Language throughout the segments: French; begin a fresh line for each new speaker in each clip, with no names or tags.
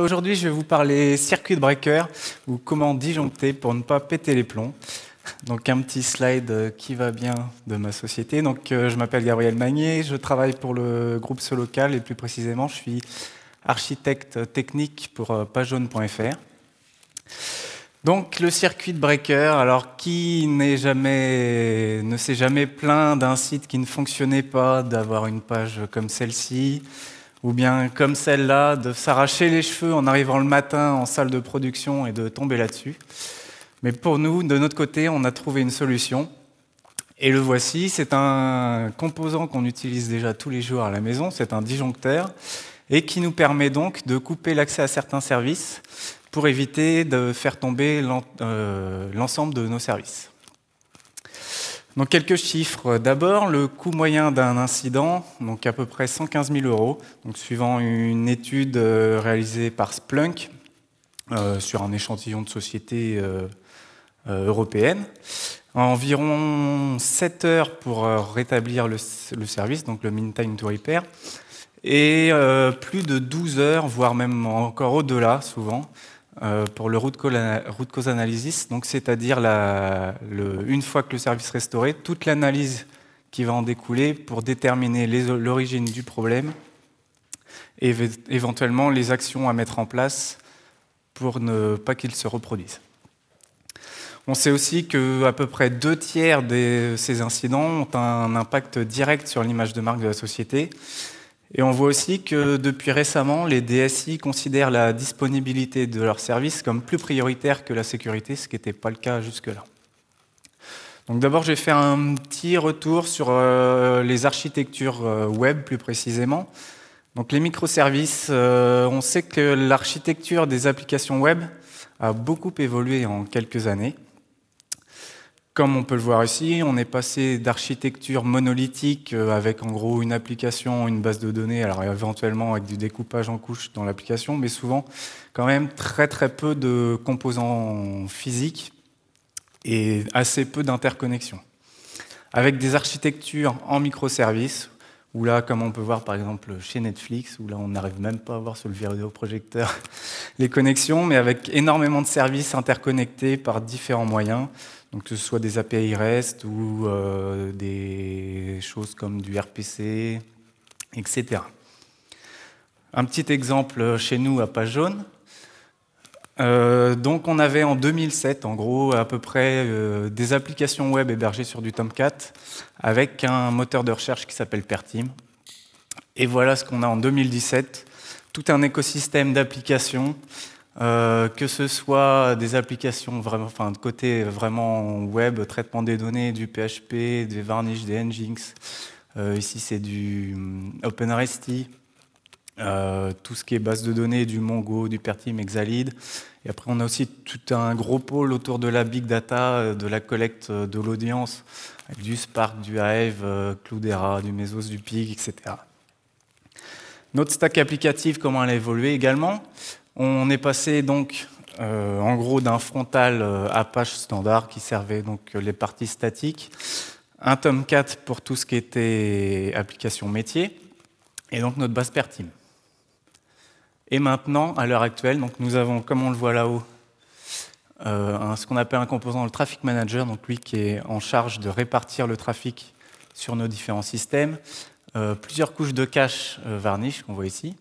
aujourd'hui, je vais vous parler circuit breaker ou comment disjoncter pour ne pas péter les plombs. Donc un petit slide qui va bien de ma société. Donc je m'appelle Gabriel Magnier, je travaille pour le groupe Solocal et plus précisément, je suis architecte technique pour pagejaune.fr. Donc le circuit breaker, alors qui ne s'est jamais plaint d'un site qui ne fonctionnait pas, d'avoir une page comme celle-ci, ou bien comme celle-là, de s'arracher les cheveux en arrivant le matin en salle de production et de tomber là-dessus. Mais pour nous, de notre côté, on a trouvé une solution. Et le voici, c'est un composant qu'on utilise déjà tous les jours à la maison, c'est un disjoncteur, et qui nous permet donc de couper l'accès à certains services pour éviter de faire tomber l'ensemble de nos services. Donc quelques chiffres. D'abord, le coût moyen d'un incident, donc à peu près 115 000 €, donc suivant une étude réalisée par Splunk sur un échantillon de sociétés européennes. Environ 7 heures pour rétablir le service, donc le mean time to repair, et plus de 12 heures, voire même encore au-delà souvent, pour le root cause analysis, donc c'est-à-dire une fois que le service est restauré, toute l'analyse qui va en découler pour déterminer l'origine du problème et éventuellement les actions à mettre en place pour ne pas qu'il se reproduise. On sait aussi qu'à peu près 2/3 de ces incidents ont un impact direct sur l'image de marque de la société. Et on voit aussi que depuis récemment, les DSI considèrent la disponibilité de leurs services comme plus prioritaire que la sécurité, ce qui n'était pas le cas jusque-là. Donc d'abord, je vais faire un petit retour sur les architectures web plus précisément. Donc les microservices, on sait que l'architecture des applications web a beaucoup évolué en quelques années. Comme on peut le voir ici, on est passé d'architecture monolithique avec en gros une application, une base de données, alors éventuellement avec du découpage en couches dans l'application, mais souvent quand même très peu de composants physiques et assez peu d'interconnexions. Avec des architectures en microservices, où là, comme on peut voir par exemple chez Netflix, où là on n'arrive même pas à voir sur le vidéoprojecteur les connexions, mais avec énormément de services interconnectés par différents moyens, donc que ce soit des API REST ou des choses comme du RPC, etc. Un petit exemple chez nous à Pagejaune. Donc on avait en 2007, en gros, à peu près des applications web hébergées sur du Tomcat avec un moteur de recherche qui s'appelle Pertim. Et voilà ce qu'on a en 2017, tout un écosystème d'applications, que ce soit des applications vraiment, enfin de côté vraiment web, traitement des données, du PHP, des Varnish, des Nginx. Ici c'est du OpenRST. Tout ce qui est base de données, du Mongo, du Pertim, Exalid. Et après, on a aussi tout un gros pôle autour de la big data, de la collecte de l'audience, avec du Spark, du Hive, Cloudera, du Mesos, du Pig, etc. Notre stack applicative, comment elle a évolué également. On est passé donc, en gros, d'un frontal Apache standard qui servait donc les parties statiques, un Tomcat pour tout ce qui était application métier, et donc notre base Pertim. Et maintenant, à l'heure actuelle, donc nous avons, comme on le voit là-haut, ce qu'on appelle un composant, le Traffic Manager, donc lui qui est en charge de répartir le trafic sur nos différents systèmes, plusieurs couches de cache Varnish qu'on voit ici,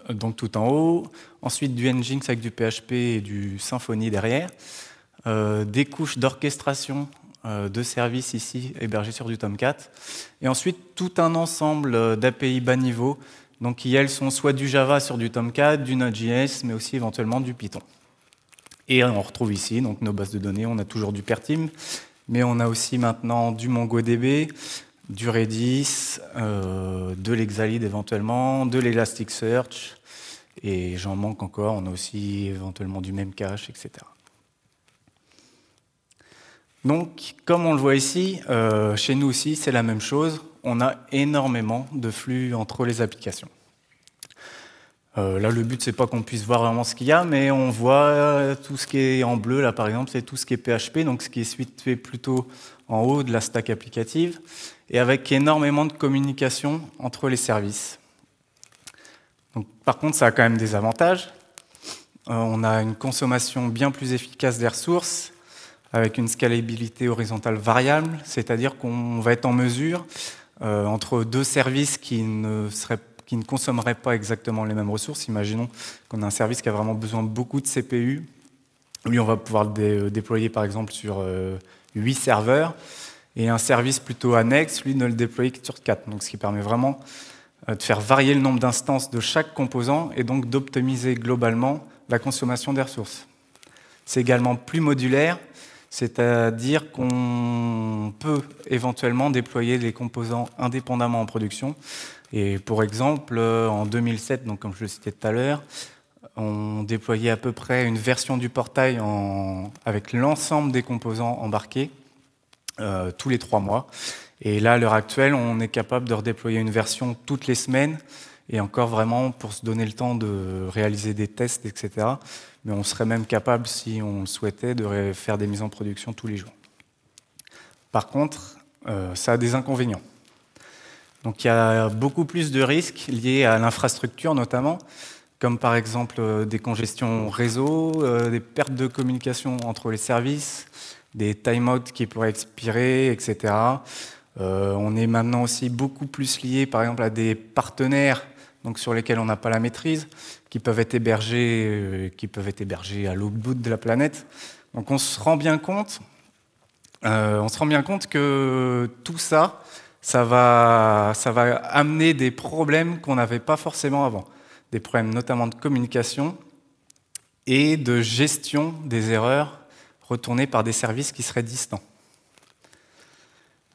donc tout en haut, ensuite du Nginx avec du PHP et du Symfony derrière, des couches d'orchestration de services ici hébergés sur du Tomcat, et ensuite tout un ensemble d'API bas niveau, donc qui elles sont soit du Java sur du Tomcat, du Node.js, mais aussi éventuellement du Python. Et on retrouve ici donc nos bases de données, on a toujours du Pertim, mais on a aussi maintenant du MongoDB, du Redis, de l'Exalid éventuellement, de l'Elasticsearch, et j'en manque encore, on a aussi éventuellement du Memcache, etc. Donc, comme on le voit ici, chez nous aussi, c'est la même chose. On a énormément de flux entre les applications. Là, le but, c'est pas qu'on puisse voir vraiment ce qu'il y a, mais on voit tout ce qui est en bleu, là, par exemple, c'est tout ce qui est PHP, donc ce qui est situé plutôt en haut de la stack applicative, et avec énormément de communication entre les services. Donc, par contre, ça a quand même des avantages. On a une consommation bien plus efficace des ressources, avec une scalabilité horizontale variable, c'est-à-dire qu'on va être en mesure, entre deux services qui ne consommeraient pas exactement les mêmes ressources. Imaginons qu'on a un service qui a vraiment besoin de beaucoup de CPU. Lui, on va pouvoir le déployer par exemple sur 8 serveurs, et un service plutôt annexe, lui, ne le déployer que sur 4. Donc, ce qui permet vraiment de faire varier le nombre d'instances de chaque composant et donc d'optimiser globalement la consommation des ressources. C'est également plus modulaire, c'est-à-dire qu'on peut éventuellement déployer les composants indépendamment en production. Et pour exemple, en 2007, donc comme je le citais tout à l'heure, on déployait à peu près une version du portail avec l'ensemble des composants embarqués tous les 3 mois. Et là, à l'heure actuelle, on est capable de redéployer une version toutes les semaines, et encore vraiment pour se donner le temps de réaliser des tests, etc. Mais on serait même capable, si on le souhaitait, de faire des mises en production tous les jours. Par contre, ça a des inconvénients. Donc il y a beaucoup plus de risques liés à l'infrastructure notamment, comme par exemple des congestions réseau, des pertes de communication entre les services, des timeouts qui pourraient expirer, etc. On est maintenant aussi beaucoup plus lié par exemple à des partenaires donc sur lesquels on n'a pas la maîtrise, qui peuvent être hébergés à l'autre bout de la planète. Donc on se rend bien compte que tout ça, ça va amener des problèmes qu'on n'avait pas forcément avant. Des problèmes notamment de communication et de gestion des erreurs retournées par des services qui seraient distants.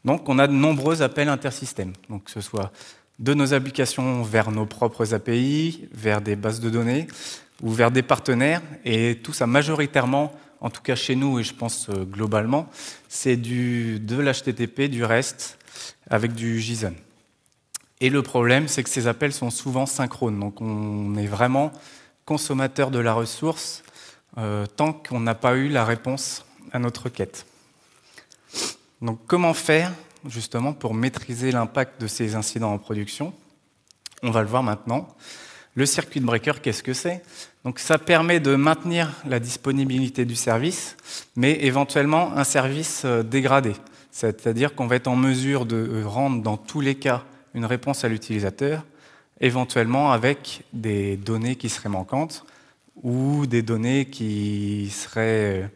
Donc on a de nombreux appels intersystèmes, donc que ce soit de nos applications vers nos propres API, vers des bases de données ou vers des partenaires, et tout ça majoritairement, en tout cas chez nous et je pense globalement, c'est de l'HTTP, du REST avec du JSON. Et le problème, c'est que ces appels sont souvent synchrones, donc on est vraiment consommateur de la ressource tant qu'on n'a pas eu la réponse à notre requête. Donc comment faire justement pour maîtriser l'impact de ces incidents en production? On va le voir maintenant. Le circuit breaker, qu'est-ce que c'est? Donc ça permet de maintenir la disponibilité du service, mais éventuellement un service dégradé. C'est-à-dire qu'on va être en mesure de rendre dans tous les cas une réponse à l'utilisateur, éventuellement avec des données qui seraient manquantes ou des données qui seraient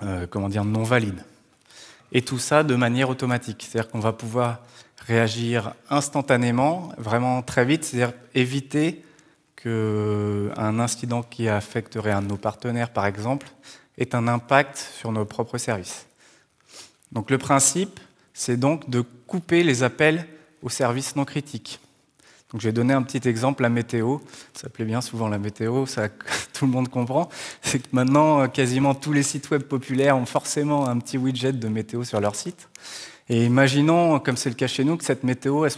non valides. Et tout ça de manière automatique. C'est-à-dire qu'on va pouvoir réagir instantanément, vraiment très vite, c'est-à-dire éviter qu'un incident qui affecterait un de nos partenaires, par exemple, ait un impact sur nos propres services. Donc le principe, c'est donc de couper les appels aux services non critiques. Donc je vais donner un petit exemple, la météo. Ça plaît bien souvent la météo, ça, tout le monde comprend. C'est que maintenant, quasiment tous les sites web populaires ont forcément un petit widget de météo sur leur site. Et imaginons, comme c'est le cas chez nous, que cette météo, elle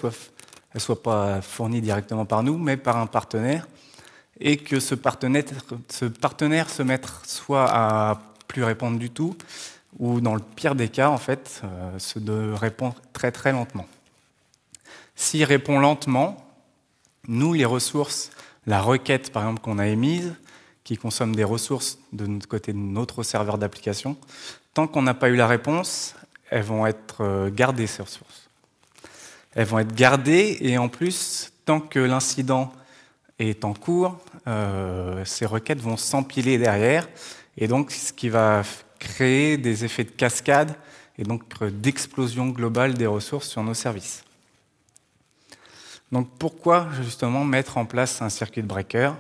soit pas fournie directement par nous, mais par un partenaire, et que ce partenaire se mette soit à plus répondre du tout, ou dans le pire des cas, en fait, de répondre très très lentement. S'il répond lentement, nous, les ressources, la requête par exemple qu'on a émise, qui consomme des ressources de notre côté de notre serveur d'application, tant qu'on n'a pas eu la réponse, elles vont être gardées, ces ressources. Elles vont être gardées, et en plus, tant que l'incident est en cours, ces requêtes vont s'empiler derrière, et donc ce qui va créer des effets de cascade, et donc d'explosion globale des ressources sur nos services. Donc pourquoi justement mettre en place un circuit breaker?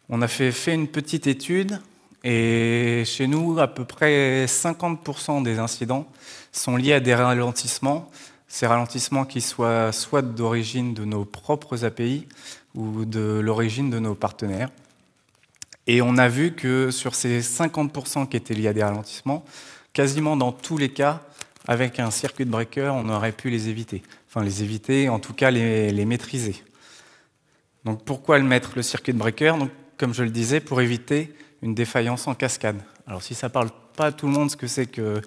On a fait une petite étude, et chez nous, à peu près 50% des incidents sont liés à des ralentissements. Ces ralentissements qui soient soit d'origine de nos propres API ou de l'origine de nos partenaires. Et on a vu que sur ces 50% qui étaient liés à des ralentissements, quasiment dans tous les cas, avec un circuit breaker, on aurait pu les éviter. Enfin, les éviter, en tout cas les maîtriser. Donc pourquoi le mettre, le circuit breaker? Donc, comme je le disais, pour éviter une défaillance en cascade. Alors si ça ne parle pas à tout le monde ce que c'est que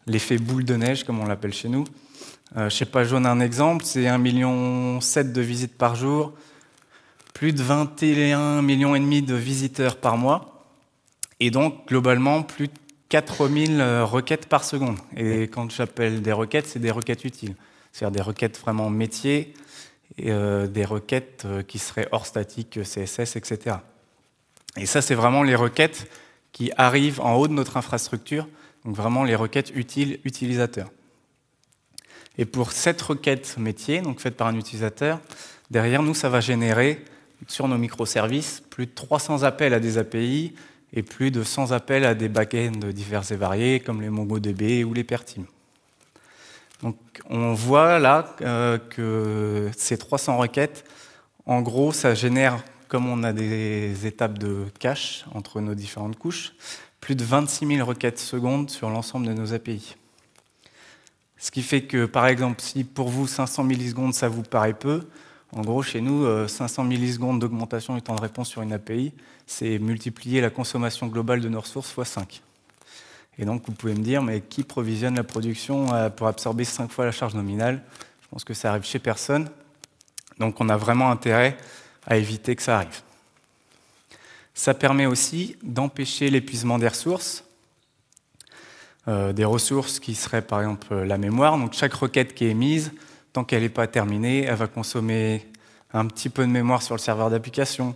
l'effet boule de neige, comme on l'appelle chez nous, je ne sais pas, je donne un exemple, c'est 1,7 million de visites par jour. plus de 21,5 millions de visiteurs par mois, et donc globalement plus de 4000 requêtes par seconde. Et quand j'appelle des requêtes, c'est des requêtes utiles, c'est-à-dire des requêtes vraiment métiers, et des requêtes qui seraient hors statique, CSS, etc. Et ça, c'est vraiment les requêtes qui arrivent en haut de notre infrastructure, donc vraiment les requêtes utiles utilisateurs. Et pour cette requête métier, donc faite par un utilisateur, derrière nous, ça va générer sur nos microservices plus de 300 appels à des API et plus de 100 appels à des back-ends divers et variés, comme les MongoDB ou les Pertim. Donc on voit là que ces 300 requêtes, en gros, ça génère, comme on a des étapes de cache entre nos différentes couches, plus de 26 000 requêtes secondes sur l'ensemble de nos API. Ce qui fait que, par exemple, si pour vous 500 millisecondes, ça vous paraît peu, en gros, chez nous, 500 millisecondes d'augmentation du temps de réponse sur une API, c'est multiplier la consommation globale de nos ressources x 5. Et donc, vous pouvez me dire, mais qui provisionne la production pour absorber 5 fois la charge nominale? Je pense que ça arrive chez personne. Donc, on a vraiment intérêt à éviter que ça arrive. Ça permet aussi d'empêcher l'épuisement des ressources qui seraient par exemple la mémoire. Donc chaque requête qui est émise, tant qu'elle n'est pas terminée, elle va consommer un petit peu de mémoire sur le serveur d'application,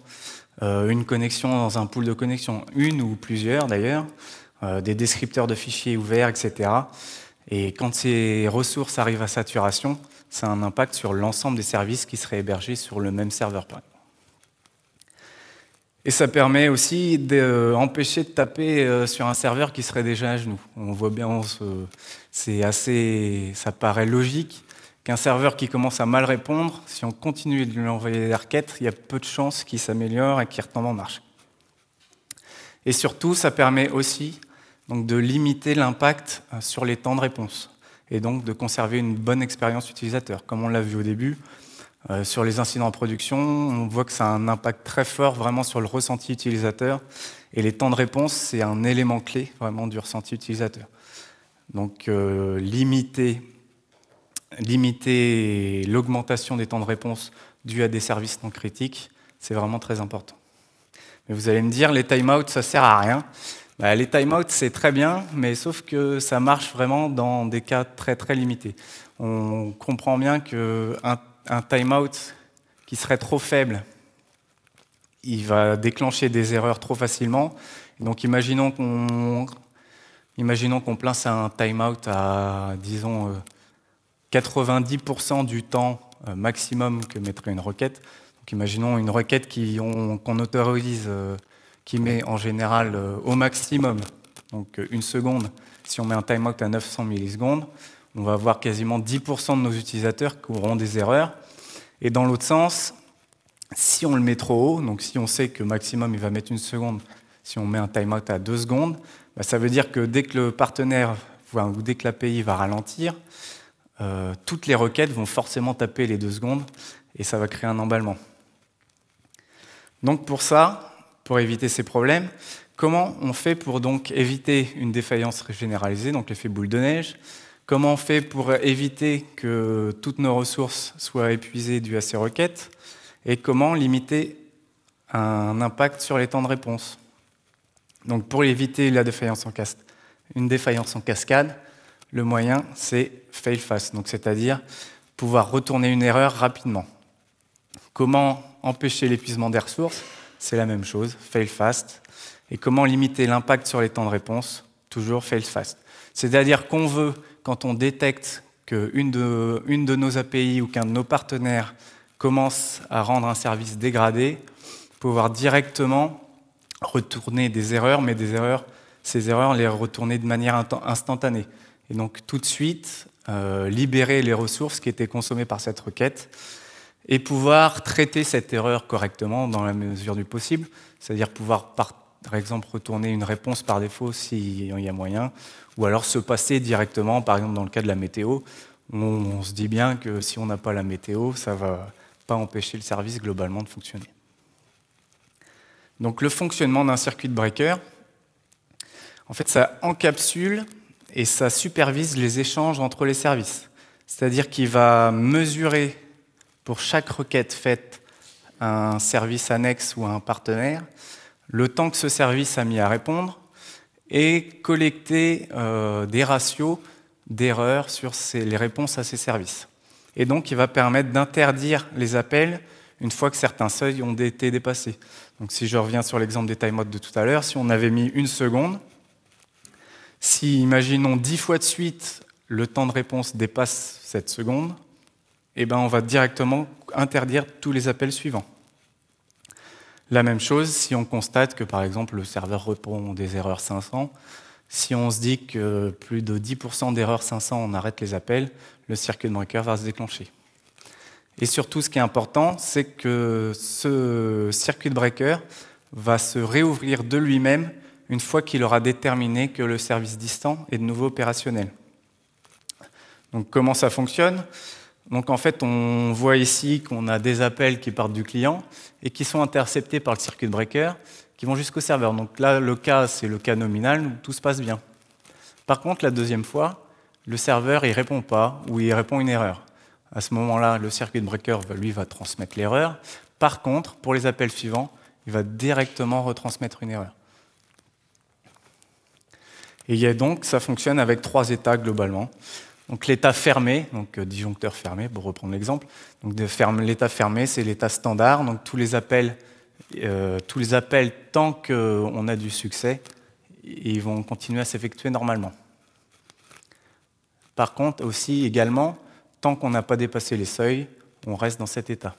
une connexion dans un pool de connexion, une ou plusieurs d'ailleurs, des descripteurs de fichiers ouverts, etc. Et quand ces ressources arrivent à saturation, ça a un impact sur l'ensemble des services qui seraient hébergés sur le même serveur. Et ça permet aussi d'empêcher de taper sur un serveur qui serait déjà à genoux. On voit bien, ça paraît logique qu'un serveur qui commence à mal répondre, si on continue de lui envoyer des requêtes, il y a peu de chances qu'il s'améliore et qu'il retombe en marche. Et surtout, ça permet aussi donc, de limiter l'impact sur les temps de réponse et donc de conserver une bonne expérience utilisateur. Comme on l'a vu au début, sur les incidents en production, on voit que ça a un impact très fort vraiment sur le ressenti utilisateur. Et les temps de réponse, c'est un élément clé vraiment du ressenti utilisateur. Donc limiter l'augmentation des temps de réponse dus à des services non critiques, c'est vraiment très important. Mais vous allez me dire, les timeouts, ça sert à rien. Les timeouts, c'est très bien, mais sauf que ça marche vraiment dans des cas très très limités. On comprend bien qu'un timeout qui serait trop faible, il va déclencher des erreurs trop facilement. Donc imaginons qu'on place un timeout à, disons, 90% du temps maximum que mettrait une requête. Donc imaginons une requête qu'on autorise, qui met en général au maximum, donc 1 seconde. Si on met un timeout à 900 millisecondes, on va avoir quasiment 10% de nos utilisateurs qui auront des erreurs. Et dans l'autre sens, si on le met trop haut, donc si on sait que maximum il va mettre 1 seconde, si on met un timeout à 2 secondes, ça veut dire que dès que le partenaire ou dès que l'API va ralentir, toutes les requêtes vont forcément taper les 2 secondes et ça va créer un emballement. Donc pour ça, pour éviter ces problèmes, comment on fait pour donc éviter une défaillance généralisée, donc l'effet boule de neige? Comment on fait pour éviter que toutes nos ressources soient épuisées dues à ces requêtes? Et comment limiter un impact sur les temps de réponse? Donc pour éviter une défaillance en cascade, le moyen, c'est fail fast, donc c'est-à-dire pouvoir retourner une erreur rapidement. Comment empêcher l'épuisement des ressources? C'est la même chose, fail fast. Et comment limiter l'impact sur les temps de réponse? Toujours fail fast. C'est-à-dire qu'on veut, quand on détecte qu'une de nos API ou qu'un de nos partenaires commence à rendre un service dégradé, pouvoir directement retourner des erreurs, mais ces erreurs, les retourner de manière instantanée. Et donc tout de suite, libérer les ressources qui étaient consommées par cette requête et pouvoir traiter cette erreur correctement dans la mesure du possible, c'est-à-dire pouvoir par exemple retourner une réponse par défaut s'il y a moyen, ou alors se passer directement, par exemple dans le cas de la météo, on se dit bien que si on n'a pas la météo, ça ne va pas empêcher le service globalement de fonctionner. Donc le fonctionnement d'un circuit breaker, en fait ça encapsule et ça supervise les échanges entre les services. C'est-à-dire qu'il va mesurer pour chaque requête faite un service annexe ou un partenaire, le temps que ce service a mis à répondre, et collecter des ratios d'erreurs sur les réponses à ces services. Et donc, il va permettre d'interdire les appels une fois que certains seuils ont été dépassés. Donc, si je reviens sur l'exemple des timeouts de tout à l'heure, si on avait mis 1 seconde, si, imaginons, 10 fois de suite, le temps de réponse dépasse cette seconde, eh ben, on va directement interdire tous les appels suivants. La même chose si on constate que, par exemple, le serveur répond des erreurs 500. Si on se dit que plus de 10% d'erreurs 500, on arrête les appels, le circuit breaker va se déclencher. Et surtout, ce qui est important, c'est que ce circuit breaker va se réouvrir de lui-même une fois qu'il aura déterminé que le service distant est de nouveau opérationnel. Donc, comment ça fonctionne ? Donc, en fait, on voit ici qu'on a des appels qui partent du client et qui sont interceptés par le circuit breaker, qui vont jusqu'au serveur. Donc là, le cas, c'est le cas nominal, où tout se passe bien. Par contre, la deuxième fois, le serveur, il ne répond pas, ou il répond une erreur. À ce moment-là, le circuit breaker, lui, va transmettre l'erreur. Par contre, pour les appels suivants, il va directement retransmettre une erreur. Et donc, ça fonctionne avec 3 états globalement. Donc l'état fermé, donc disjoncteur fermé, pour reprendre l'exemple. Donc l'état fermé, c'est l'état standard. Donc tous les appels tant qu'on a du succès, ils vont continuer à s'effectuer normalement. Par contre, aussi également, tant qu'on n'a pas dépassé les seuils, on reste dans cet état.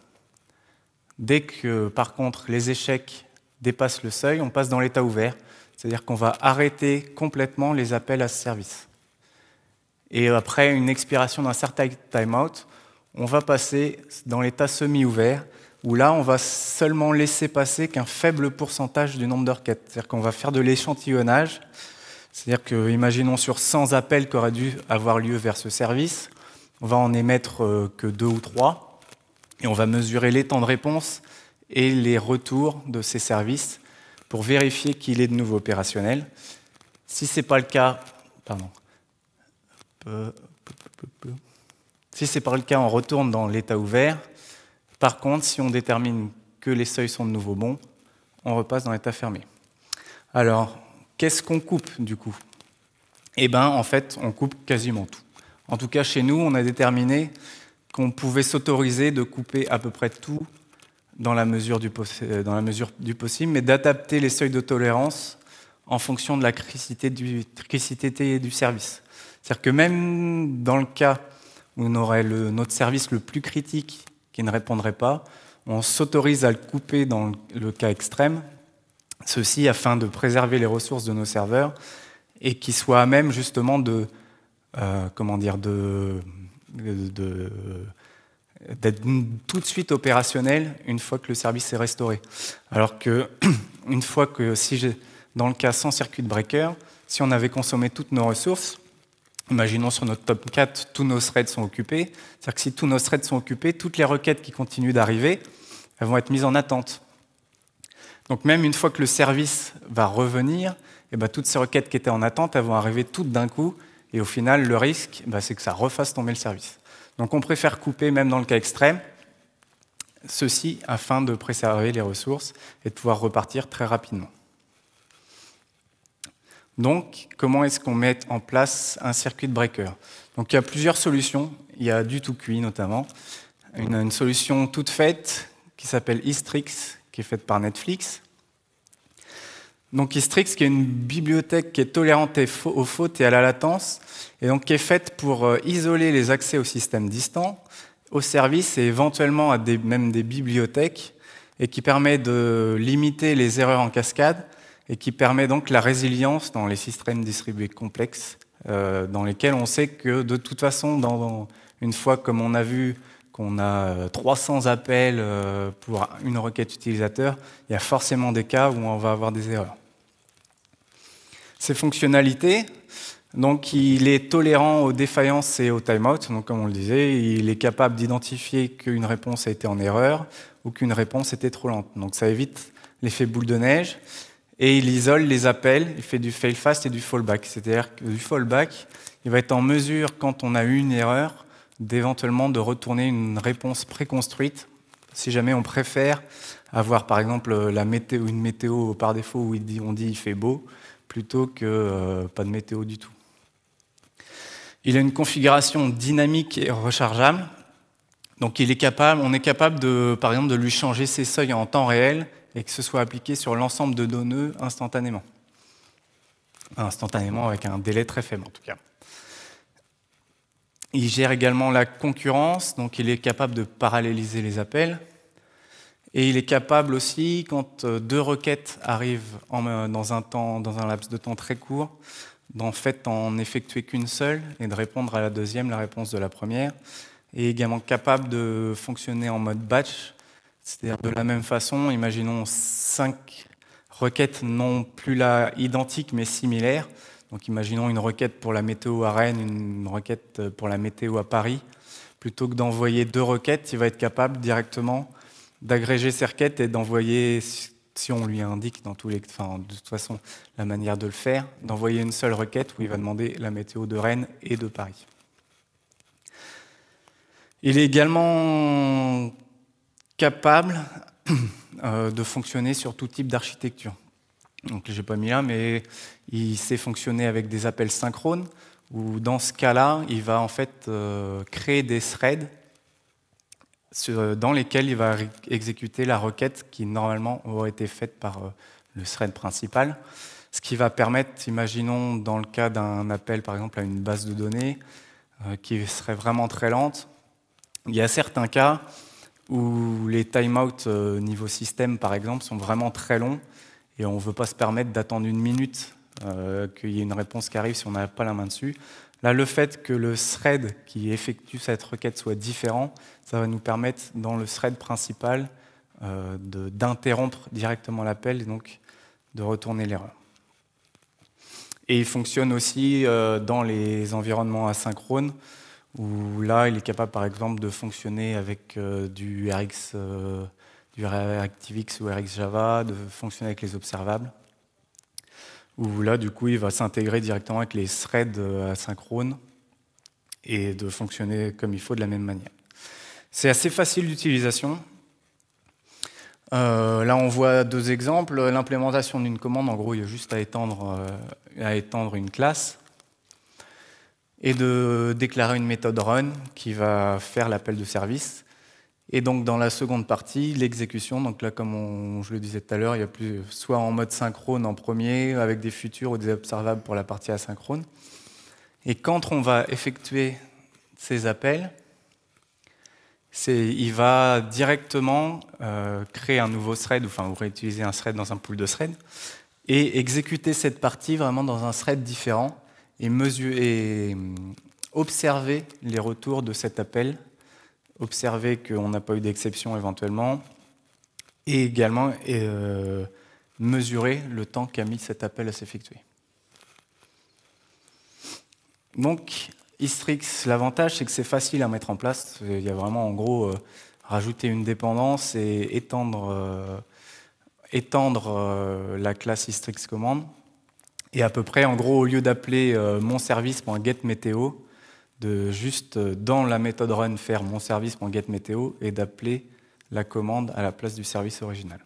Dès que, par contre, les échecs dépassent le seuil, on passe dans l'état ouvert, c'est-à-dire qu'on va arrêter complètement les appels à ce service. Et après une expiration d'un certain timeout, on va passer dans l'état semi-ouvert, où là, on va seulement laisser passer qu'un faible pourcentage du nombre de requêtes. C'est-à-dire qu'on va faire de l'échantillonnage. C'est-à-dire que, imaginons sur 100 appels qui auraient dû avoir lieu vers ce service, on va en émettre que 2 ou 3, et on va mesurer les temps de réponse et les retours de ces services pour vérifier qu'il est de nouveau opérationnel. Si ce n'est pas le cas, Si ce n'est pas le cas, on retourne dans l'état ouvert. Par contre, si on détermine que les seuils sont de nouveau bons, on repasse dans l'état fermé. Alors, qu'est-ce qu'on coupe du coup ? Eh bien, en fait, on coupe quasiment tout. En tout cas, chez nous, on a déterminé qu'on pouvait s'autoriser de couper à peu près tout dans la mesure du possible, mais d'adapter les seuils de tolérance en fonction de la criticité du service. C'est-à-dire que même dans le cas où on aurait notre service le plus critique qui ne répondrait pas, on s'autorise à le couper dans le cas extrême, ceci afin de préserver les ressources de nos serveurs et qu'ils soient à même justement d'être tout de suite opérationnel une fois que le service est restauré. Alors que, une fois que, dans le cas sans circuit breaker, si on avait consommé toutes nos ressources, imaginons sur notre top 4, tous nos threads sont occupés, c'est-à-dire que si tous nos threads sont occupés, toutes les requêtes qui continuent d'arriver, elles vont être mises en attente. Donc même une fois que le service va revenir, toutes ces requêtes qui étaient en attente, elles vont arriver toutes d'un coup, et au final, le risque, c'est que ça refasse tomber le service. Donc on préfère couper, même dans le cas extrême, ceci afin de préserver les ressources et de pouvoir repartir très rapidement. Donc, comment est-ce qu'on met en place un circuit breaker ? Donc il y a plusieurs solutions, il y a du tout cuit notamment, une solution toute faite qui s'appelle Hystrix, qui est faite par Netflix. Donc Hystrix, qui est une bibliothèque qui est tolérante aux fautes et à la latence, et donc qui est faite pour isoler les accès au système distant, aux services et éventuellement à même des bibliothèques, et qui permet de limiter les erreurs en cascade, et qui permet donc la résilience dans les systèmes distribués complexes, dans lesquels on sait que de toute façon, une fois comme on a vu qu'on a 300 appels pour une requête utilisateur, il y a forcément des cas où on va avoir des erreurs. Ces fonctionnalités, donc il est tolérant aux défaillances et aux timeouts, donc comme on le disait, il est capable d'identifier qu'une réponse a été en erreur ou qu'une réponse était trop lente. Donc ça évite l'effet boule de neige. Et il isole les appels, il fait du fail fast et du fallback. C'est-à-dire que du fallback, il va être en mesure, quand on a eu une erreur, d'éventuellement de retourner une réponse préconstruite Si jamais on préfère avoir par exemple une météo par défaut où on dit il fait beau, plutôt que pas de météo du tout. Il a une configuration dynamique et rechargeable. Donc on est capable par exemple de lui changer ses seuils en temps réel et que ce soit appliqué sur l'ensemble de nos nœuds instantanément. Instantanément avec un délai très faible en tout cas. Il gère également la concurrence, donc il est capable de paralléliser les appels. Et il est capable aussi, quand deux requêtes arrivent dans un laps de temps très court, en effectuer qu'une seule et de répondre à la deuxième, la réponse de la première. Et également capable de fonctionner en mode batch, c'est-à-dire de la même façon, imaginons 5 requêtes non plus là identiques mais similaires. Donc imaginons une requête pour la météo à Rennes, une requête pour la météo à Paris. Plutôt que d'envoyer 2 requêtes, il va être capable directement d'agréger ces requêtes et d'envoyer, si on lui indique de toute façon la manière de le faire, d'envoyer une seule requête où il va demander la météo de Rennes et de Paris. Il est également capable de fonctionner sur tout type d'architecture. Donc, je n'ai pas mis là, mais il sait fonctionner avec des appels synchrones, où dans ce cas-là, il va en fait créer des threads dans lesquels il va exécuter la requête qui normalement aurait été faite par le thread principal. Ce qui va permettre, imaginons dans le cas d'un appel par exemple à une base de données qui serait vraiment très lente, il y a certains cas où les timeouts niveau système par exemple sont vraiment très longs et on ne veut pas se permettre d'attendre 1 minute qu'il y ait une réponse qui arrive si on n'a pas la main dessus. Là, le fait que le thread qui effectue cette requête soit différent, ça va nous permettre, dans le thread principal, d'interrompre directement l'appel et donc de retourner l'erreur. Et il fonctionne aussi dans les environnements asynchrones, où là, il est capable, par exemple, de fonctionner avec du ReactiveX ou RxJava, de fonctionner avec les observables. Où là, du coup, il va s'intégrer directement avec les threads asynchrones et de fonctionner comme il faut de la même manière. C'est assez facile d'utilisation. Là, on voit 2 exemples. L'implémentation d'une commande, en gros, il y a juste à étendre une classe et de déclarer une méthode run qui va faire l'appel de service. Et donc, dans la seconde partie, l'exécution. Donc là, comme je le disais tout à l'heure, il y a soit en mode synchrone en premier, avec des futurs ou des observables pour la partie asynchrone. Et quand on va effectuer ces appels, il va directement créer un nouveau thread, ou réutiliser un thread dans un pool de threads, et exécuter cette partie vraiment dans un thread différent, et observer les retours de cet appel, observer qu'on n'a pas eu d'exception éventuellement, et également mesurer le temps qu'a mis cet appel à s'effectuer. Donc, Hystrix, l'avantage, c'est que c'est facile à mettre en place. Il y a vraiment, en gros, rajouter une dépendance et étendre la classe Hystrix command. Et à peu près, en gros, au lieu d'appeler monservice.getMétéo, de juste, dans la méthode run, faire monservice.getMétéo et d'appeler la commande à la place du service original.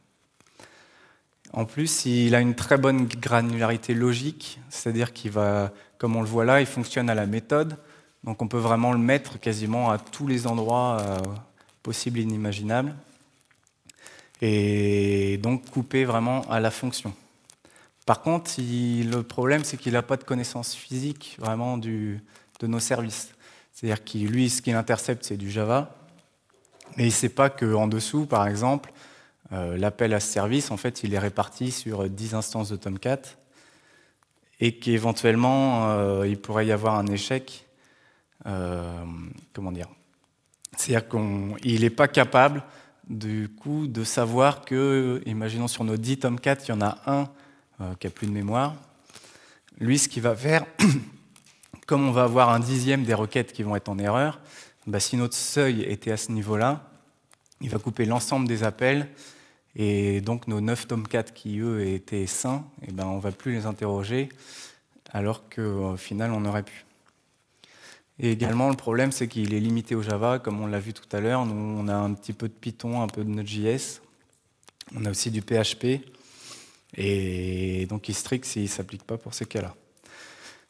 En plus, il a une très bonne granularité logique, c'est-à-dire qu'il va, comme on le voit là, il fonctionne à la méthode, donc on peut vraiment le mettre quasiment à tous les endroits possibles et inimaginables, et donc couper vraiment à la fonction. Par contre, le problème, c'est qu'il n'a pas de connaissance physique vraiment de nos services. C'est-à-dire que lui, ce qu'il intercepte, c'est du Java, mais il ne sait pas qu'en dessous, par exemple, l'appel à ce service, en fait, il est réparti sur 10 instances de Tomcat et qu'éventuellement, il pourrait y avoir un échec. Comment dire ? C'est-à-dire qu'il n'est pas capable, du coup, de savoir que, imaginons sur nos 10 Tomcat, il y en a un qui n'a plus de mémoire. Lui, ce qu'il va faire, comme on va avoir 1/10 des requêtes qui vont être en erreur, si notre seuil était à ce niveau-là, il va couper l'ensemble des appels. Et donc nos 9 Tomcat qui, eux, étaient sains, on ne va plus les interroger, alors qu'au final, on aurait pu. Et également, le problème, c'est qu'il est limité au Java, comme on l'a vu tout à l'heure. Nous, on a un petit peu de Python, un peu de Node.js. On a aussi du PHP. Et donc, Istrix, il ne s'applique pas pour ces cas-là.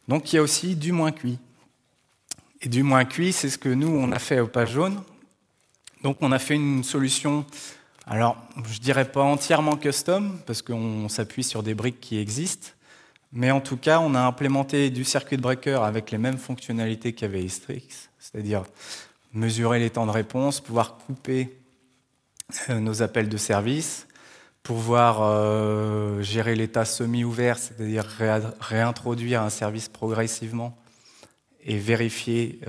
Donc, il y a aussi du moins cuit. Et du moins cuit, c'est ce que nous, on a fait au Page Jaune. Donc, on a fait une solution, alors, je ne dirais pas entièrement custom, parce qu'on s'appuie sur des briques qui existent. Mais en tout cas, on a implémenté du circuit breaker avec les mêmes fonctionnalités qu'avait Istrix, c'est-à-dire mesurer les temps de réponse, pouvoir couper nos appels de service, pouvoir gérer l'état semi-ouvert, c'est-à-dire réintroduire un service progressivement et vérifier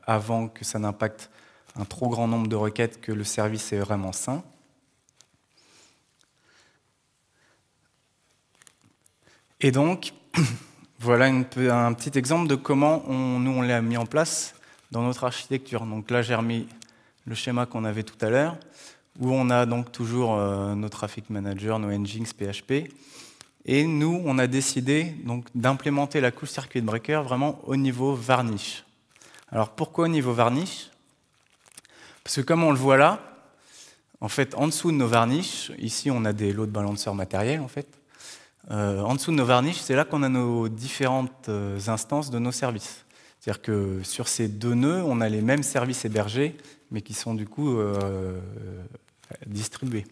avant que ça n'impacte un trop grand nombre de requêtes que le service est vraiment sain. Et donc, voilà un petit exemple de comment nous on l'a mis en place dans notre architecture. Donc là, j'ai remis le schéma qu'on avait tout à l'heure, où on a donc toujours nos traffic managers, nos Nginx, PHP. Et nous, on a décidé donc d'implémenter la couche circuit breaker vraiment au niveau varnish. Alors pourquoi au niveau varnish? Parce que comme on le voit là, en fait, en dessous de nos varnish, ici on a des load balancers matériels en fait. En dessous de nos varnish, c'est là qu'on a nos différentes instances de nos services. C'est-à-dire que sur ces deux nœuds, on a les mêmes services hébergés, mais qui sont du coup distribués.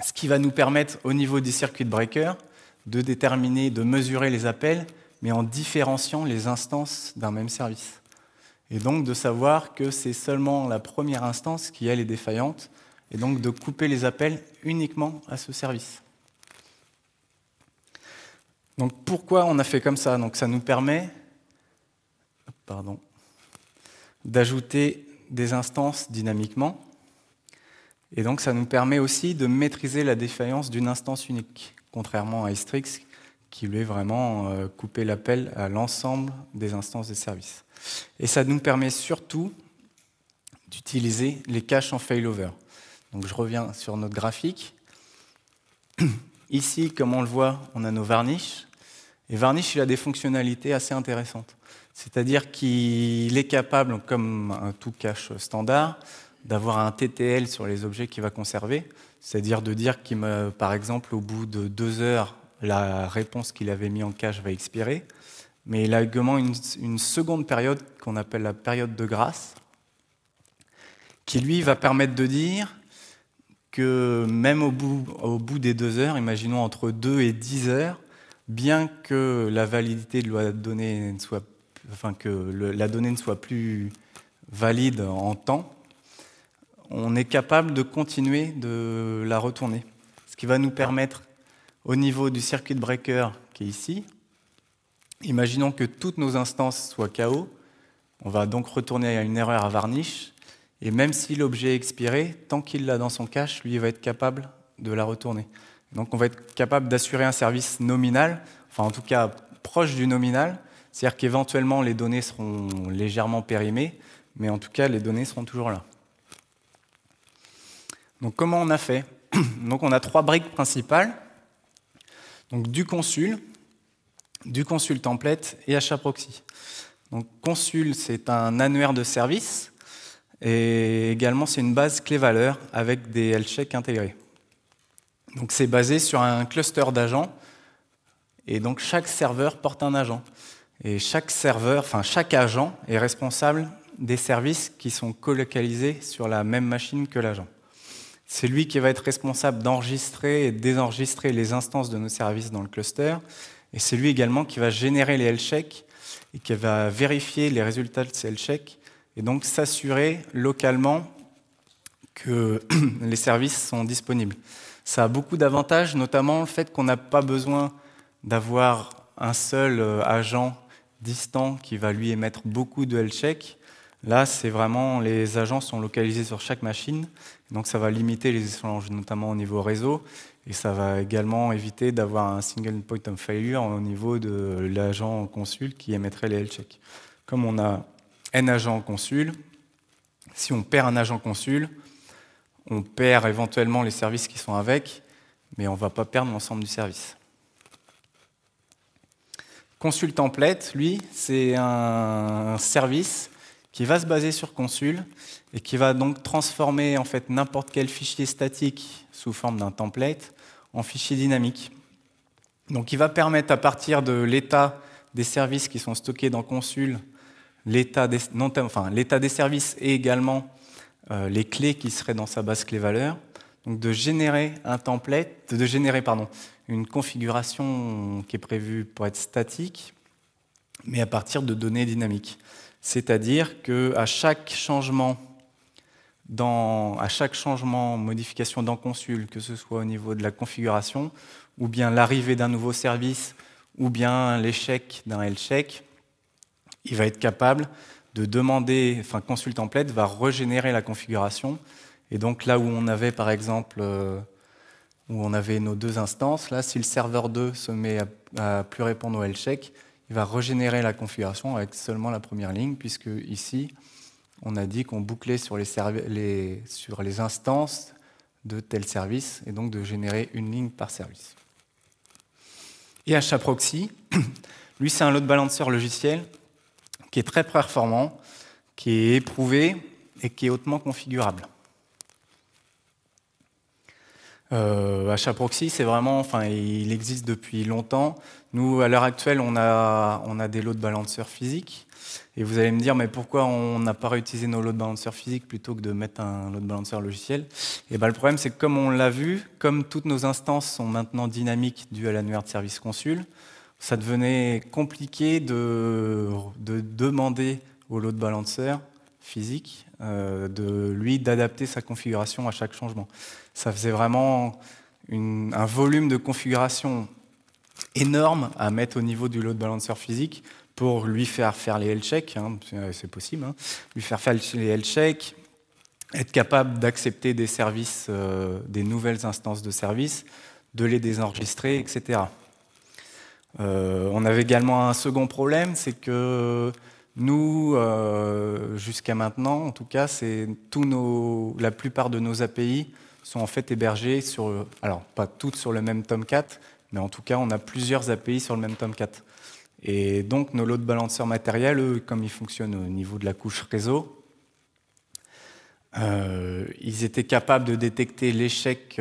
Ce qui va nous permettre, au niveau du circuit breaker, de déterminer, de mesurer les appels, mais en différenciant les instances d'un même service. Et donc de savoir que c'est seulement la première instance qui, elle, est défaillante, et donc de couper les appels uniquement à ce service. Donc pourquoi on a fait comme ça? Donc ça nous permet d'ajouter des instances dynamiquement. Et donc ça nous permet aussi de maîtriser la défaillance d'une instance unique, contrairement à Istrix, qui lui est vraiment couper l'appel à l'ensemble des instances des services. Et ça nous permet surtout d'utiliser les caches en failover. Donc je reviens sur notre graphique. Ici, comme on le voit, on a nos varnish. Et varnish, il a des fonctionnalités assez intéressantes. C'est-à-dire qu'il est capable, comme un tout cache standard, d'avoir un TTL sur les objets qu'il va conserver. C'est-à-dire de dire qu'il, par exemple, au bout de 2 heures, la réponse qu'il avait mis en cache va expirer. Mais il a également une seconde période qu'on appelle la période de grâce, qui lui va permettre de dire que même au bout des 2 heures, imaginons entre 2 et 10 heures, bien que la validité de la donnée la donnée ne soit plus valide en temps, on est capable de continuer de la retourner. Ce qui va nous permettre, au niveau du circuit breaker qui est ici, imaginons que toutes nos instances soient KO, on va donc retourner à une erreur à varnish, et même si l'objet est expiré, tant qu'il l'a dans son cache, lui, il va être capable de la retourner. Donc on va être capable d'assurer un service nominal, enfin en tout cas proche du nominal, c'est-à-dire qu'éventuellement les données seront légèrement périmées, mais en tout cas les données seront toujours là. Donc comment on a fait? Donc on a 3 briques principales, donc du consul template et HAProxy. Donc consul, c'est un annuaire de service, et également c'est une base clé-valeur avec des health checks intégrés. Donc c'est basé sur un cluster d'agents, et donc chaque serveur porte un agent. Et chaque agent est responsable des services qui sont colocalisés sur la même machine que l'agent. C'est lui qui va être responsable d'enregistrer et de désenregistrer les instances de nos services dans le cluster, et c'est lui également qui va générer les health checks et qui va vérifier les résultats de ces health checks, et donc s'assurer localement que les services sont disponibles. Ça a beaucoup d'avantages, notamment le fait qu'on n'a pas besoin d'avoir un seul agent distant qui va lui émettre beaucoup de health checks. Là, c'est vraiment, les agents sont localisés sur chaque machine, donc ça va limiter les échanges, notamment au niveau réseau, et ça va également éviter d'avoir un single point of failure au niveau de l'agent consul qui émettrait les health checks. Comme on a n agents consul, si on perd un agent consul, on perd éventuellement les services qui sont avec, mais on ne va pas perdre l'ensemble du service. Consul Template, lui, c'est un service qui va se baser sur Consul et qui va donc transformer en fait n'importe quel fichier statique sous forme d'un template en fichier dynamique. Donc il va permettre à partir de l'état des services qui sont stockés dans Consul, l'état des services et également les clés qui seraient dans sa base clé valeur, donc de générer un template, une configuration qui est prévue pour être statique, mais à partir de données dynamiques. C'est-à-dire qu'à chaque changement, modification dans Consul, que ce soit au niveau de la configuration, ou bien l'arrivée d'un nouveau service, ou bien l'échec d'un health check, il va être capable de demander, Consul Template va régénérer la configuration. Et donc là où on avait par exemple, où on avait nos 2 instances, là si le serveur 2 se met à plus répondre au health check, il va régénérer la configuration avec seulement la première ligne, puisque ici, on a dit qu'on bouclait sur les instances de tel service, et donc de générer une ligne par service. Et HAProxy, lui c'est un load balancer logiciel qui est très performant, qui est éprouvé et qui est hautement configurable. HAProxy, c'est vraiment, il existe depuis longtemps. Nous, à l'heure actuelle, on a des load balancers physiques. Et vous allez me dire, mais pourquoi on n'a pas réutilisé nos load balancers physiques plutôt que de mettre un load balancer logiciel? Et le problème, c'est que comme on l'a vu, comme toutes nos instances sont maintenant dynamiques dues à l'annuaire de service Consul, ça devenait compliqué de demander au load balancer physique d'adapter sa configuration à chaque changement. Ça faisait vraiment un volume de configuration énorme à mettre au niveau du load balancer physique pour lui faire les health checks, c'est possible, lui faire les health checks, être capable d'accepter des services, des nouvelles instances de services, de les désenregistrer, etc. On avait également un second problème, c'est que nous, jusqu'à maintenant, en tout cas, la plupart de nos API sont en fait hébergées sur, alors pas toutes sur le même Tomcat, mais en tout cas, on a plusieurs API sur le même Tomcat. Et donc, nos load balancers matériels, eux, comme ils fonctionnent au niveau de la couche réseau, ils étaient capables de détecter l'échec,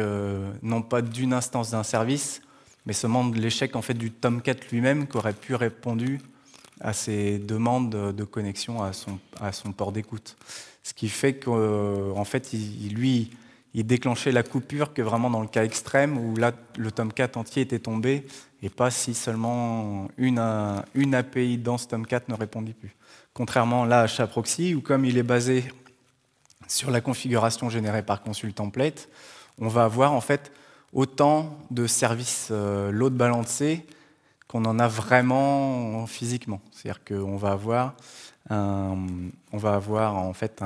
non pas d'une instance d'un service, mais seulement de l'échec en fait, du Tomcat lui-même qui aurait pu répondre à ces demandes de connexion à son port d'écoute. Ce qui fait qu'en fait, il déclenchait la coupure que vraiment dans le cas extrême où là, le Tomcat entier était tombé et pas si seulement une API dans ce Tomcat ne répondit plus. Contrairement là à HAProxy, où comme il est basé sur la configuration générée par Consul Template, on va avoir en fait autant de services load balancés qu'on en a vraiment physiquement. C'est-à-dire qu'on va avoir en fait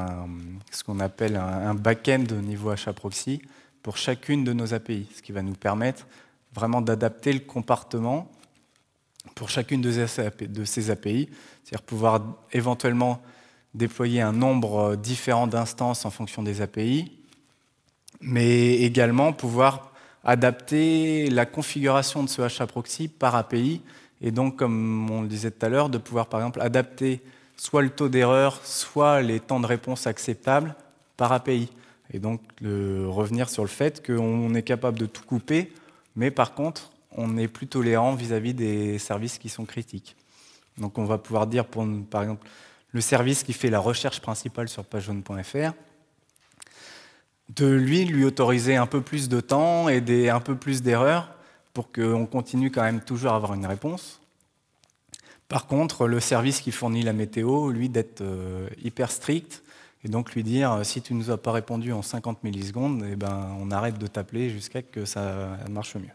ce qu'on appelle un back-end au niveau HAProxy pour chacune de nos API, ce qui va nous permettre vraiment d'adapter le comportement pour chacune de ces API, c'est-à-dire pouvoir éventuellement déployer un nombre différent d'instances en fonction des API, mais également pouvoir adapter la configuration de ce HAProxy par API, et donc, comme on le disait tout à l'heure, de pouvoir, par exemple, adapter soit le taux d'erreur, soit les temps de réponse acceptables par API. Et donc, revenir sur le fait qu'on est capable de tout couper, mais par contre, on est plus tolérant vis-à-vis des services qui sont critiques. Donc, on va pouvoir dire, par exemple, le service qui fait la recherche principale sur pagejaune.fr, de lui autoriser un peu plus de temps et un peu plus d'erreurs pour qu'on continue quand même toujours à avoir une réponse. Par contre, le service qui fournit la météo, lui, d'être hyper strict et donc lui dire si tu ne nous as pas répondu en 50 millisecondes, eh ben, on arrête de t'appeler jusqu'à ce que ça marche mieux.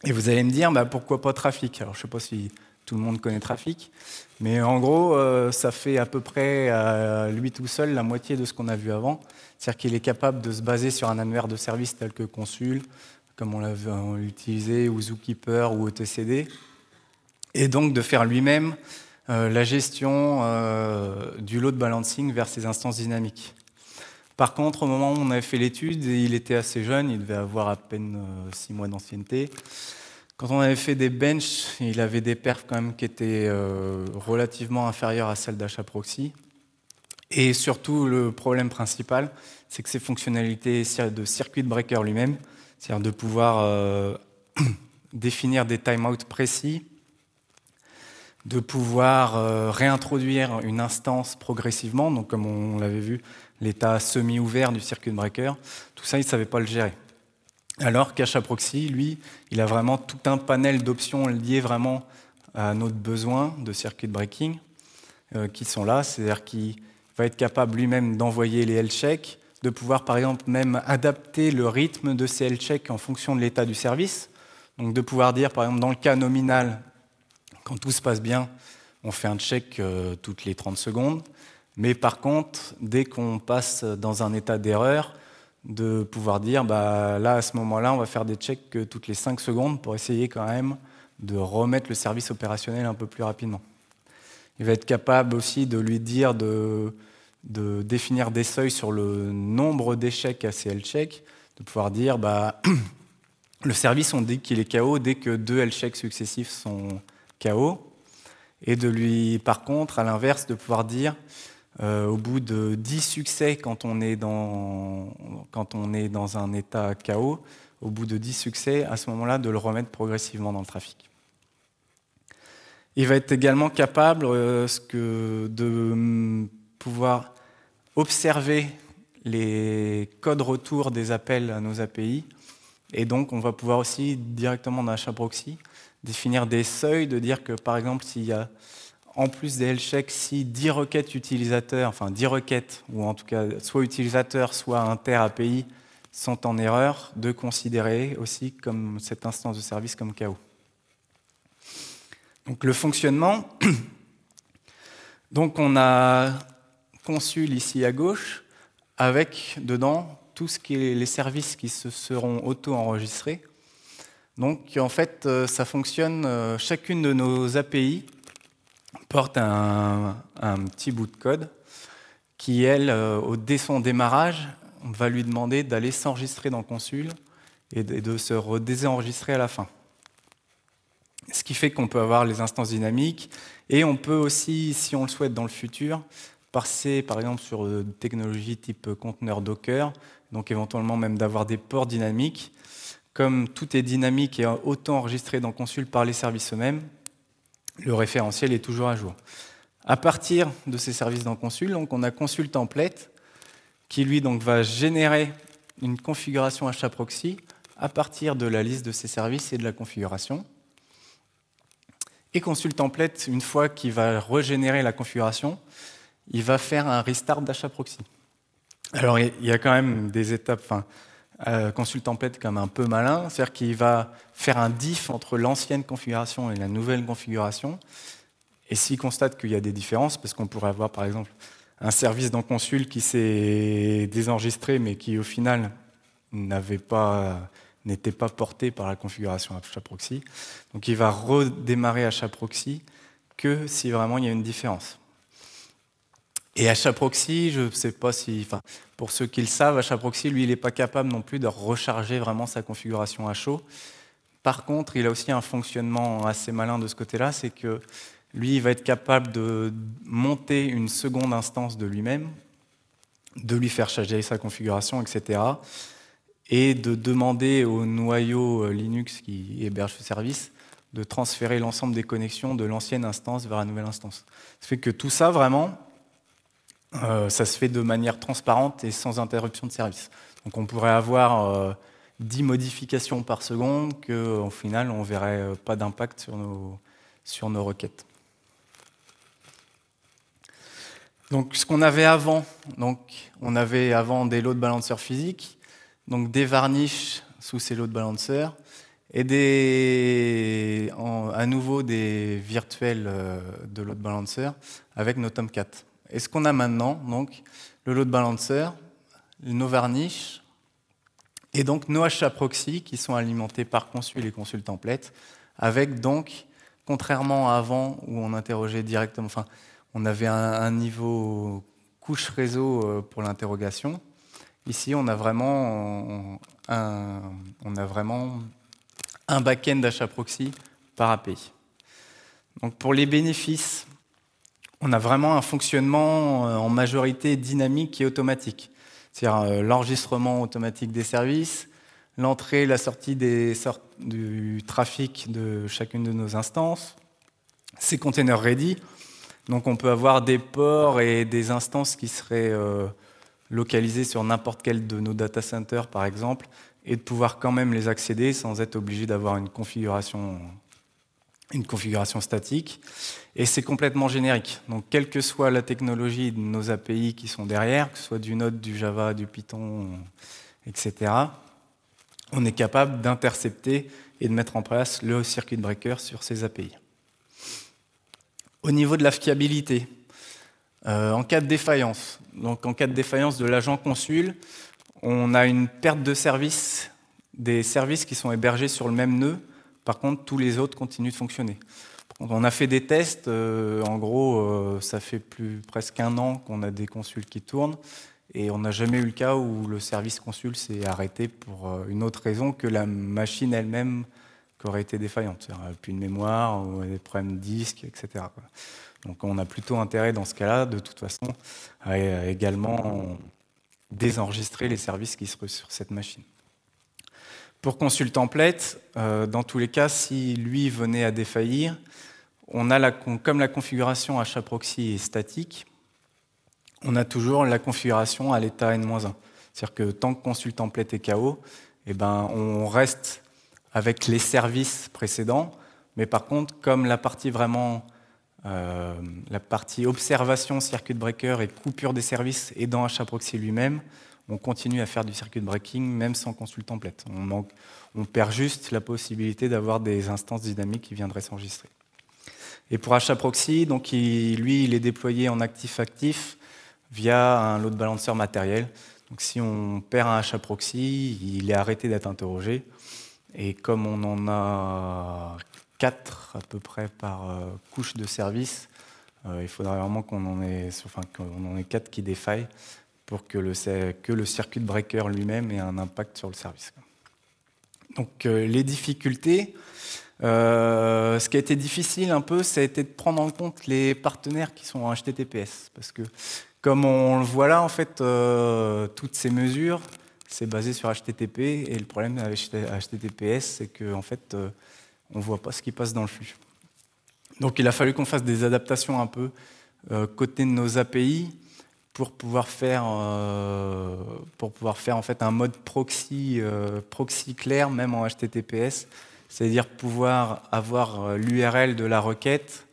Et vous allez me dire pourquoi pas Trafic? Alors je ne sais pas si tout le monde connaît Trafic, mais en gros, ça fait à peu près à lui tout seul la moitié de ce qu'on a vu avant. C'est-à-dire qu'il est capable de se baser sur un annuaire de services tel que Consul, comme on l'a utilisé, ou Zookeeper, ou OTCD, et donc de faire lui-même la gestion du load balancing vers ces instances dynamiques. Par contre, au moment où on avait fait l'étude, il était assez jeune, il devait avoir à peine 6 mois d'ancienneté. Quand on avait fait des benches, il avait des perfs quand même qui étaient relativement inférieures à celles d'HAProxy. Et surtout, le problème principal, c'est que ces fonctionnalités de circuit breaker lui-même, c'est-à-dire de pouvoir définir des timeouts précis, de pouvoir réintroduire une instance progressivement, donc comme on l'avait vu, l'état semi-ouvert du circuit breaker, tout ça, il ne savait pas le gérer. Alors qu'HAProxy, lui, il a vraiment tout un panel d'options liées vraiment à notre besoin de circuit breaking qui sont là, c'est-à-dire qu'il va être capable lui-même d'envoyer les health-checks, de pouvoir par exemple même adapter le rythme de ces health-checks en fonction de l'état du service. Donc de pouvoir dire par exemple dans le cas nominal, quand tout se passe bien, on fait un check toutes les 30 secondes. Mais par contre, dès qu'on passe dans un état d'erreur, de pouvoir dire bah, là à ce moment-là, on va faire des checks toutes les 5 secondes pour essayer quand même de remettre le service opérationnel un peu plus rapidement. Il va être capable aussi de lui dire de définir des seuils sur le nombre d'échecs à ces health-checks, de pouvoir dire bah, le service, on dit qu'il est KO dès que 2 health-checks successifs sont KO, et de lui, par contre, à l'inverse, de pouvoir dire au bout de 10 succès quand on est dans un état KO, au bout de 10 succès, à ce moment-là, de le remettre progressivement dans le trafic. Il va être également capable de pouvoir observer les codes retour des appels à nos API. Et donc, on va pouvoir aussi, directement dans HAProxy, définir des seuils, de dire que, par exemple, s'il y a, en plus des health-checks, si 10 requêtes utilisateurs, enfin 10 requêtes, ou en tout cas soit utilisateurs, soit inter-API, sont en erreur, de considérer aussi comme cette instance de service comme KO. Donc le fonctionnement, donc on a Consul ici à gauche, avec dedans tout ce qui est les services qui se seront auto-enregistrés. Donc en fait, ça fonctionne, chacune de nos API porte un petit bout de code qui, elle, dès son démarrage, va lui demander d'aller s'enregistrer dans Consul et de se redésenregistrer à la fin. Ce qui fait qu'on peut avoir les instances dynamiques et on peut aussi, si on le souhaite dans le futur, passer par exemple sur des technologies type conteneur Docker, donc éventuellement même d'avoir des ports dynamiques. Comme tout est dynamique et auto-enregistré dans Consul par les services eux-mêmes, le référentiel est toujours à jour. À partir de ces services dans Consul, donc on a Consul Template qui lui donc va générer une configuration HAProxy à partir de la liste de ces services et de la configuration. Et Consul Template, une fois qu'il va régénérer la configuration, il va faire un restart d'HAProxy. Alors il y a quand même des étapes, Consul Template est quand même un peu malin, c'est-à-dire qu'il va faire un diff entre l'ancienne configuration et la nouvelle configuration. Et s'il constate qu'il y a des différences, parce qu'on pourrait avoir par exemple un service dans Consul qui s'est désenregistré mais qui au final n'était pas porté par la configuration HAProxy. Donc il va redémarrer HAProxy que si vraiment il y a une différence. Et HAProxy, je ne sais pas si, pour ceux qui le savent, HAProxy, lui, il n'est pas capable non plus de recharger vraiment sa configuration à chaud. Par contre, il a aussi un fonctionnement assez malin de ce côté-là, c'est que lui, il va être capable de monter une seconde instance de lui-même, de lui faire charger sa configuration, etc. Et de demander au noyau Linux qui héberge ce service de transférer l'ensemble des connexions de l'ancienne instance vers la nouvelle instance. Ça fait que tout ça, vraiment, ça se fait de manière transparente et sans interruption de service. Donc on pourrait avoir 10 modifications par seconde qu'au final, on ne verrait pas d'impact sur nos requêtes. Donc ce qu'on avait avant, on avait avant des load balancers physiques, donc des varnishes sous ces load balancers, et à nouveau des virtuels de load balancers avec nos Tomcat. Et ce qu'on a maintenant, donc, le load balancer, nos varnishes, et donc nos HAProxy qui sont alimentés par Consul et Consul Template, avec donc, contrairement à avant où on interrogeait directement, on avait un niveau couche réseau pour l'interrogation. Ici, on a vraiment un back-end HAProxy par API. Donc pour les bénéfices, on a vraiment un fonctionnement en majorité dynamique et automatique. C'est-à-dire l'enregistrement automatique des services, l'entrée et la sortie du trafic de chacune de nos instances, c'est container ready. Donc on peut avoir des ports et des instances qui seraient localisées sur n'importe quel de nos data centers, par exemple, et de pouvoir quand même les accéder sans être obligé d'avoir une configuration statique. Et c'est complètement générique. Donc quelle que soit la technologie de nos API qui sont derrière, que ce soit du Node, du Java, du Python, etc., on est capable d'intercepter et de mettre en place le circuit breaker sur ces API. Au niveau de la fiabilité, en cas de défaillance, donc en cas de défaillance de l'agent consul, on a une perte de service des services qui sont hébergés sur le même nœud. Par contre, tous les autres continuent de fonctionner. On a fait des tests, en gros, ça fait presque 1 an qu'on a des consuls qui tournent, et on n'a jamais eu le cas où le service consul s'est arrêté pour une autre raison que la machine elle-même qui aurait été défaillante, c'est-à-dire plus de mémoire, ou des problèmes de disque, etc. Donc on a plutôt intérêt dans ce cas-là, de toute façon, à également désenregistrer les services qui seraient sur cette machine. Pour consul template, dans tous les cas, si lui venait à défaillir, on a comme la configuration HAProxy est statique, on a toujours la configuration à l'état N-1. C'est-à-dire que tant que consul template est KO, eh ben, on reste avec les services précédents, mais par contre, comme la partie observation circuit breaker et coupure des services est dans HAProxy lui-même, on continue à faire du circuit breaking même sans consul template. On perd juste la possibilité d'avoir des instances dynamiques qui viendraient s'enregistrer. Et pour HAProxy, donc il est déployé en actif-actif via un load balancer matériel. Donc si on perd un HAProxy, il est arrêté d'être interrogé. Et comme on en a 4 à peu près par couche de service, il faudrait vraiment qu'on en ait 4 qui défaillent pour que le circuit breaker lui-même ait un impact sur le service. Donc les difficultés, ce qui a été difficile un peu, ça a été de prendre en compte les partenaires qui sont en HTTPS. Parce que comme on le voit là, en fait, toutes ces mesures, c'est basé sur HTTP, et le problème avec HTTPS, c'est qu'en fait, on ne voit pas ce qui passe dans le flux. Donc il a fallu qu'on fasse des adaptations un peu côté de nos API, pour pouvoir faire en fait un mode proxy clair, même en HTTPS, c'est-à-dire pouvoir avoir l'URL de la requête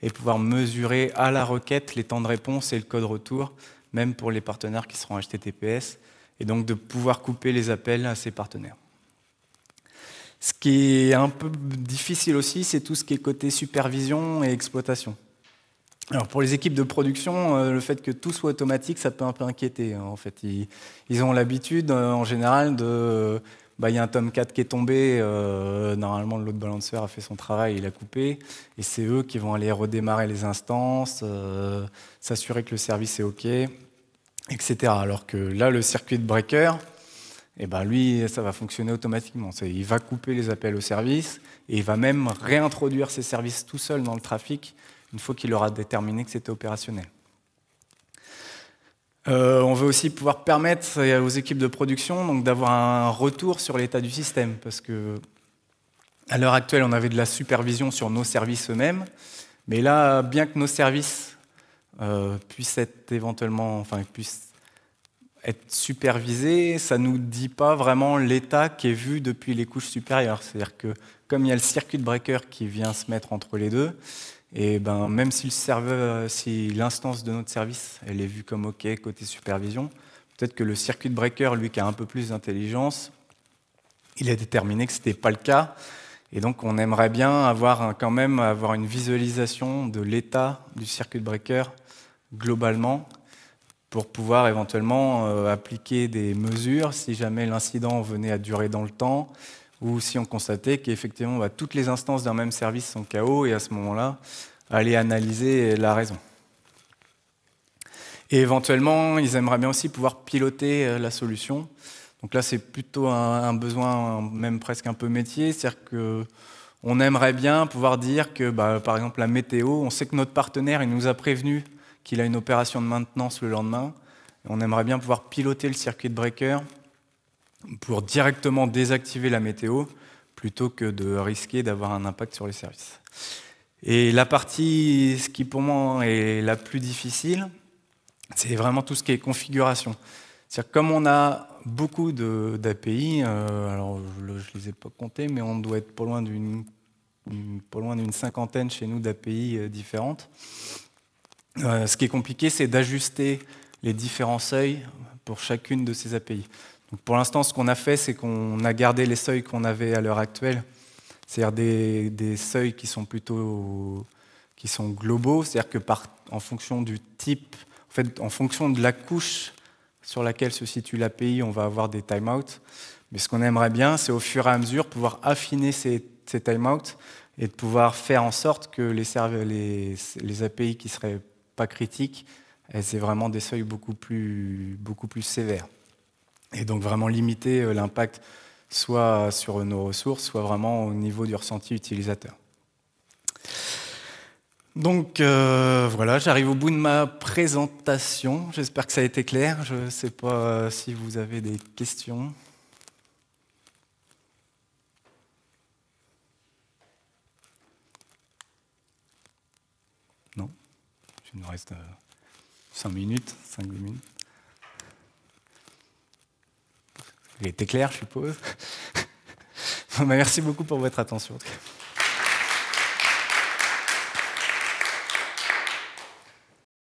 et pouvoir mesurer à la requête les temps de réponse et le code retour, même pour les partenaires qui seront en HTTPS, et donc de pouvoir couper les appels à ces partenaires. Ce qui est un peu difficile aussi, c'est tout ce qui est côté supervision et exploitation. Alors pour les équipes de production, le fait que tout soit automatique, ça peut un peu inquiéter. En fait, ils ont l'habitude, en général, il y a un Tomcat qui est tombé, normalement le load balancer a fait son travail, il a coupé, et c'est eux qui vont aller redémarrer les instances, s'assurer que le service est OK, etc. Alors que là, le circuit breaker, lui, ça va fonctionner automatiquement. Il va couper les appels au service, et il va même réintroduire ces services tout seul dans le trafic, une fois qu'il aura déterminé que c'était opérationnel. On veut aussi pouvoir permettre aux équipes de production d'avoir un retour sur l'état du système, parce que à l'heure actuelle, on avait de la supervision sur nos services eux-mêmes, mais là, bien que nos services puissent être supervisés, ça ne nous dit pas vraiment l'état qui est vu depuis les couches supérieures. C'est-à-dire que comme il y a le circuit breaker qui vient se mettre entre les deux, et même si l'instance de notre service elle est vue comme OK côté supervision, peut-être que le circuit breaker, lui qui a un peu plus d'intelligence, il a déterminé que ce n'était pas le cas. Et donc on aimerait bien quand même avoir une visualisation de l'état du circuit breaker globalement pour pouvoir éventuellement appliquer des mesures si jamais l'incident venait à durer dans le temps, ou si on constatait qu'effectivement toutes les instances d'un même service sont KO, et à ce moment-là, aller analyser la raison. Et éventuellement, ils aimeraient bien aussi pouvoir piloter la solution. Donc là, c'est plutôt un besoin, même presque un peu métier, c'est-à-dire qu'on aimerait bien pouvoir dire que, par exemple, la météo, on sait que notre partenaire, il nous a prévenu qu'il a une opération de maintenance le lendemain. Et on aimerait bien pouvoir piloter le circuit breaker pour directement désactiver la météo, plutôt que de risquer d'avoir un impact sur les services. Et la partie, ce qui pour moi est la plus difficile, c'est vraiment tout ce qui est configuration. C'est-à-dire comme on a beaucoup d'API, alors je ne les ai pas comptés, mais on doit être pas loin d'une cinquantaine chez nous d'API différentes. Ce qui est compliqué, c'est d'ajuster les différents seuils pour chacune de ces API. Donc pour l'instant, ce qu'on a fait, c'est qu'on a gardé les seuils qu'on avait à l'heure actuelle, c'est-à-dire des seuils qui sont globaux, c'est-à-dire que en fonction du type, en fait, en fonction de la couche sur laquelle se situe l'API, on va avoir des timeouts. Mais ce qu'on aimerait bien, c'est au fur et à mesure pouvoir affiner ces timeouts et de pouvoir faire en sorte que les API qui ne seraient pas critiques, elles aient vraiment des seuils beaucoup plus sévères. Et donc vraiment limiter l'impact soit sur nos ressources, soit vraiment au niveau du ressenti utilisateur. Donc voilà, j'arrive au bout de ma présentation. J'espère que ça a été clair. Je ne sais pas si vous avez des questions. Non? Il nous reste 5 minutes, 5-10 minutes. Il a été clair, je suppose. Merci beaucoup pour votre attention.